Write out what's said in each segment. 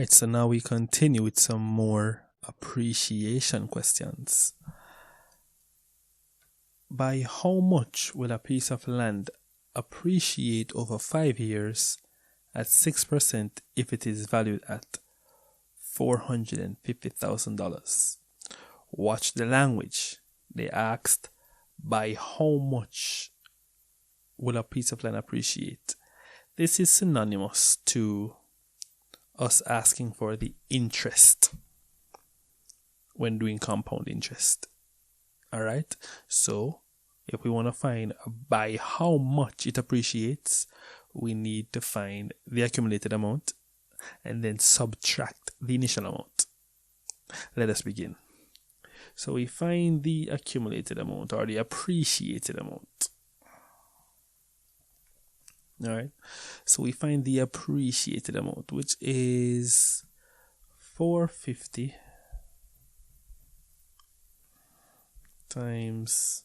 Alright, so now we continue with some more appreciation questions. By how much will a piece of land appreciate over 5 years at 6% if it is valued at $450,000? Watch the language. They asked, by how much will a piece of land appreciate? This is synonymous to us asking for the interest when doing compound interest. Alright, so if we want to find by how much it appreciates, we need to find the accumulated amount and then subtract the initial amount. Let us begin. So we find the accumulated amount or the appreciated amount. Alright, so we find the appreciated amount, which is 450 times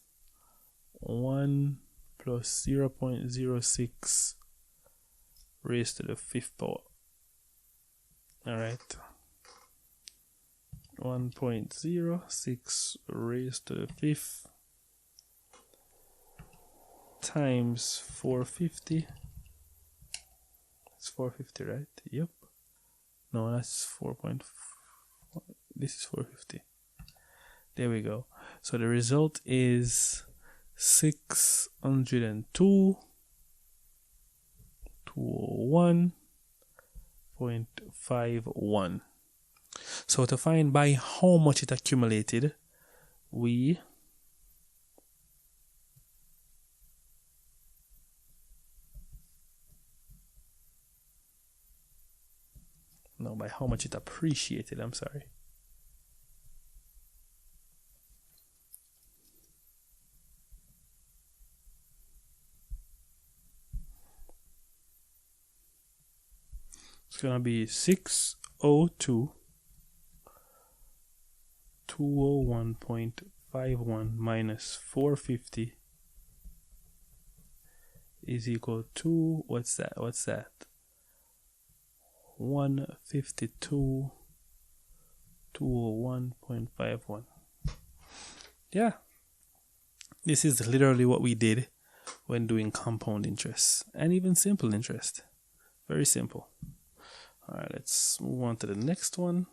1 plus 0.06 raised to the 5th power. Alright, 1.06 raised to the 5th times 450. It's 450, right? Yep. No, that's 4.4. This is 450. There we go. So the result is 602.201.51. So to find by how much it accumulated, by how much it appreciated, I'm sorry. It's going to be 602.201.51 minus 450 is equal to, what's that? 152.201.51. Yeah, this is literally what we did when doing compound interest and even simple interest. Very simple. All right, let's move on to the next one.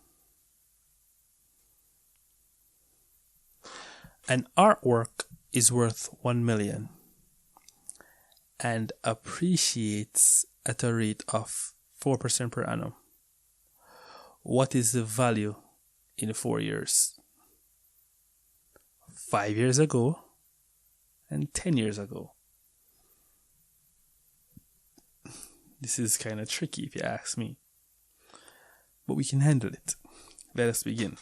An artwork is worth 1 million and appreciates at a rate of 4% per annum. What is the value in 4 years? 5 years ago and 10 years ago. This is kind of tricky if you ask me, but we can handle it. Let us begin.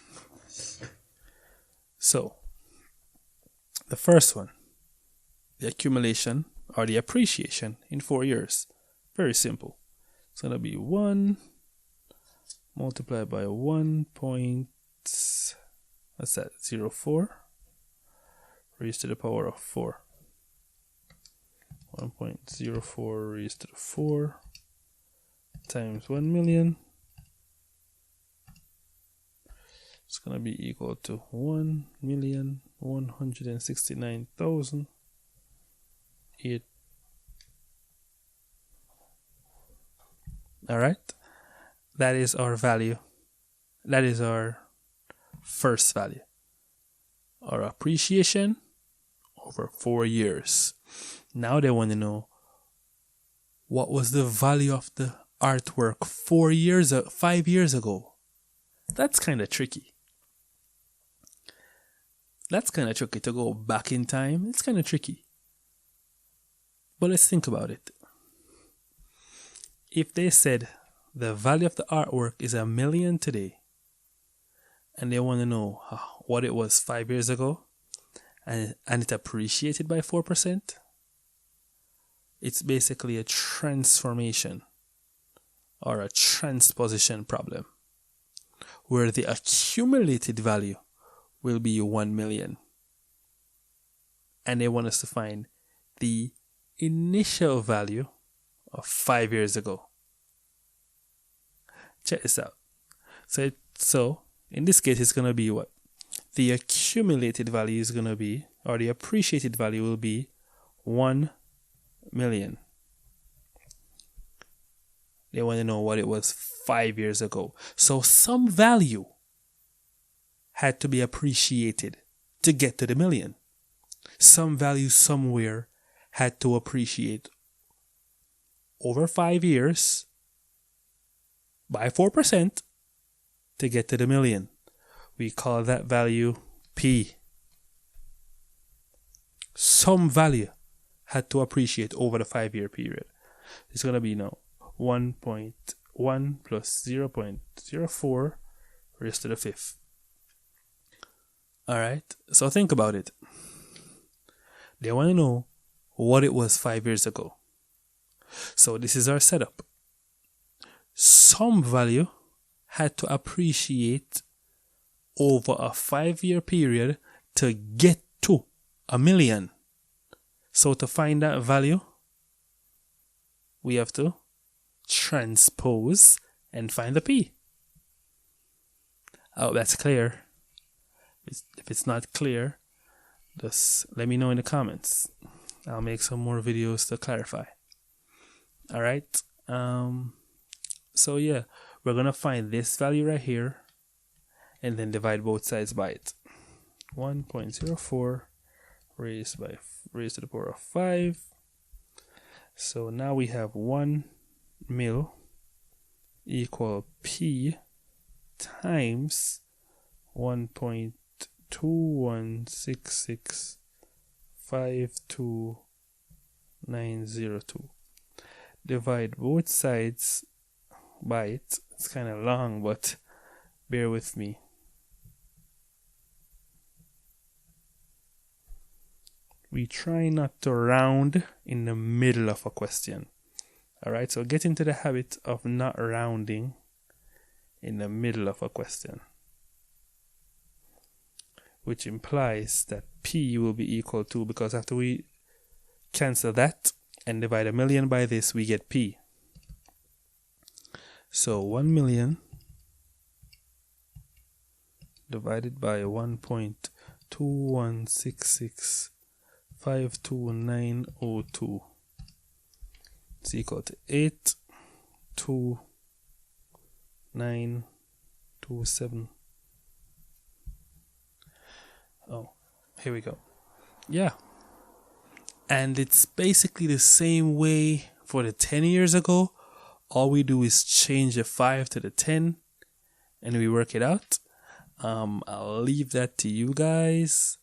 So, the first one, the accumulation or the appreciation in 4 years. Very simple. It's going to be 1 multiplied by 1.04 raised to the power of 4. 1.04 raised to the 4 times 1 million. It's going to be equal to 1,169,008. Alright, that is our value. That is our first value. Our appreciation over 4 years. Now they want to know what was the value of the artwork 5 years ago. That's kind of tricky. That's kind of tricky to go back in time. It's kind of tricky. But let's think about it. If they said the value of the artwork is $1 million today, and they want to know what it was 5 years ago, and it appreciated by 4%, it's basically a transformation or a transposition problem, where the accumulated value will be 1 million. And they want us to find the initial value of 5 years ago. Check this out. So in this case, it's going to be what? The accumulated value is going to be, or the appreciated value will be 1 million. They want to know what it was 5 years ago. So some value had to be appreciated to get to the million. Some value somewhere had to appreciate over 5 years by 4% to get to the million. We call that value P. Some value had to appreciate over the 5-year period. It's going to be now 1.1 plus 0.04 raised to the 5th. Alright, so think about it. They want to know what it was 5 years ago. So this is our setup. Some value had to appreciate over a 5-year period to get to a million. So to find that value, we have to transpose and find the P. I hope that's clear. If it's not clear, just let me know in the comments. I'll make some more videos to clarify. Alright. So yeah, we're going to find this value right here and then divide both sides by it. 1.04 raised to the power of 5. So now we have 1 mil equal P times 1.216652902. Divide both sides by it. It's kind of long, but bear with me. We try not to round in the middle of a question. Alright, so get into the habit of not rounding in the middle of a question, which implies that P will be equal to, because after we cancel that and divide a million by this, we get P. So 1 million divided by 1.216652902 is equal to 82927. Oh, here we go. Yeah. And it's basically the same way for the 10 years ago. All we do is change the 5 to the 10 and we work it out. I'll leave that to you guys.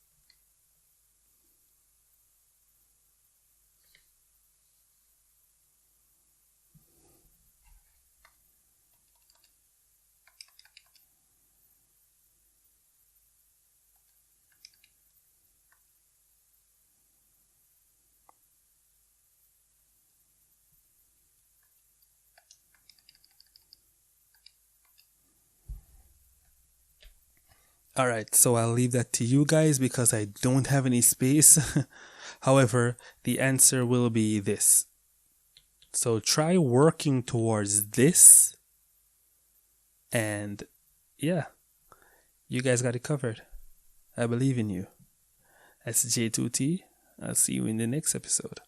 Alright, so I'll leave that to you guys because I don't have any space. However, the answer will be this. So try working towards this. And yeah, you guys got it covered. I believe in you. That's J2T. I'll see you in the next episode.